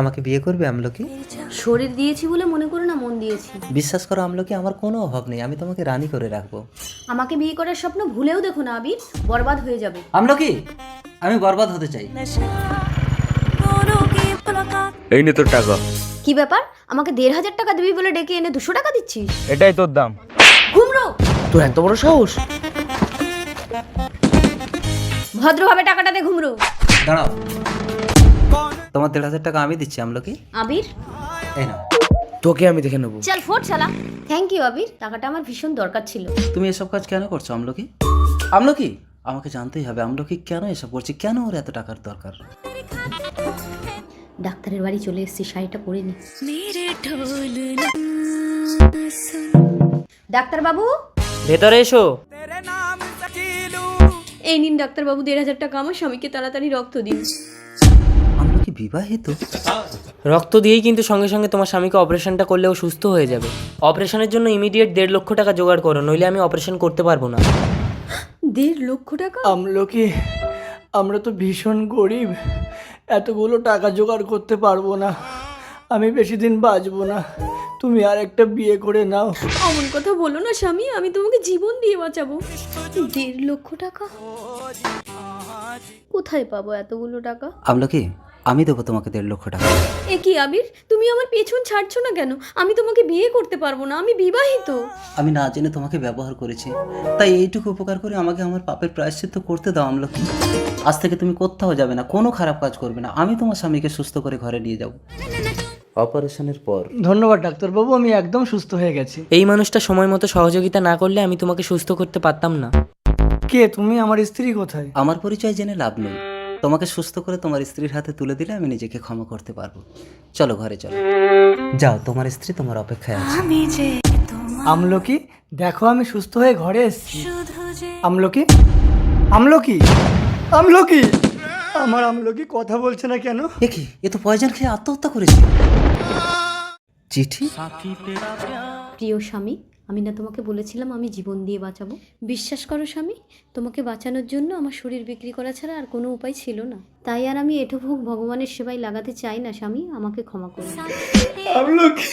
আমাকে বিয়ে করবে আমলকি? শরীর দিয়েছি বলে মনে করো না, মন দিয়েছি। বিশ্বাস করো আমলকি, আমার কোনো অভাব নেই, আমি তোমাকে রানী করে রাখবো। আমাকে বিয়ে করার স্বপ্ন ভুলেও দেখো না আবির, বরবাদ হয়ে যাবে। আমলকি, আমি বরবাদ হতে চাই। এই নে তোর টাকা। কি ব্যাপার, আমাকে 1,500 টাকা দিবি বলে ডেকে এনে 200 টাকা দিচ্ছিস? এটাই তোর দাম। ঘুমরো, তোর এত বড় সাহস! ভদ্রভাবে টাকাটা দে ঘুমরো। দাঁড়াও, তোমার 1,500 টাকা আমি দিচ্ছি আমলকি। আবির, এই না, তোকে আমি দেখে নেবো। চল ফোট শালা। থ্যাংক ইউ আবির, টাকাটা আমার ভীষণ দরকার ছিল। তুমি এসব কাজ কেন করছো আমলকি? আমলকি, আমাকে জানতেই হবে আমলকি কেন এসব করছে, কেন ওর এত টাকার দরকার। ডাক্তারের বাড়ি চলে এসেছি, শাড়িটা পরে নি। ডাক্তার বাবু, ভেতরে এসো। এই নিন ডাক্তার বাবু 1,500 টাকা, আমার স্বামীকে তাড়াতাড়ি রক্ত দিন। আমলকি বিবাহিত? রক্ত দিয়েই কিন্তু সঙ্গে সঙ্গে তোমার স্বামীকে অপারেশনটা করলেও সুস্থ হয়ে যাবে। অপারেশনের জন্য ইমিডিয়েট 1.5 লক্ষ টাকা জোগাড় করো, নইলে আমি অপারেশন করতে পারবো না। 1.5 লক্ষ টাকা? আমলকি, আমরা তো ভীষণ গরিব, এতগুলো টাকা জোগাড় করতে পারবো না, আমি বেশি দিন বাঁচবো না, তুমি আর একটা বিয়ে করে নাও। অমন কথা বলো না স্বামী, আমি তোমাকে জীবন দিয়ে বাঁচাবো। 1.5 লক্ষ টাকা কোথায় পাবো এতগুলো টাকা? আমলকি, আমি দেবো তোমাকে 1.5 লক্ষ টাকা। এ কি আবির, তুমি আমার পেছন ছাড়ছো না কেন? আমি তোমাকে বিয়ে করতে পারবো না, আমি বিবাহিত। আমি না জেনে তোমাকে ব্যবহার করেছি, তাই এইটুকু উপকার করে আমাকে আমার পাপের প্রায়শ্চিত্ত করতে দাও আমলকি। আজ থেকে তুমি কোথাও যাবে না, কোনো খারাপ কাজ করবে না, আমি তোমার স্বামীকে সুস্থ করে ঘরে নিয়ে যাব অপারেশনের পর। ধন্যবাদ ডাক্তারবাবু, আমি একদম সুস্থ হয়ে গেছি। এই মানুষটা সময় মতো সহযোগিতা না করলে আমি তোমাকে সুস্থ করতে পারতাম না। কে তুমি? আমার স্ত্রী কোথায়? আমার পরিচয় জেনে লাভ নেই, তোমাকে সুস্থ করে তোমার স্ত্রীর হাতে তুলে দিলে আমি নিজেকে ক্ষমা করতে পারবো। চলো ঘরে চলো, যাও, তোমার স্ত্রী তোমার অপেক্ষায় আছে। আমলকি, দেখো আমি সুস্থ হয়ে ঘরে এসেছি। আমলকি, আমলকি, আমলকি, আমার আমলকি কথা বলছে না কেন? এ কি, এ তো পয়জন খেয়ে আত্মহত্যা করেছে। চিঠি? প্রিয় স্বামী, আমি না তোমাকে বলেছিলাম আমি জীবন দিয়ে বাঁচাবো? বিশ্বাস করো স্বামী, তোমাকে বাঁচানোর জন্য আমার শরীর বিক্রি করা ছাড়া আর কোনো উপায় ছিল না। তাই আর আমি এঁটো ভোগ ভগবানের সেবায় লাগাতে চাই না স্বামী, আমাকে ক্ষমা করো। আমলকি।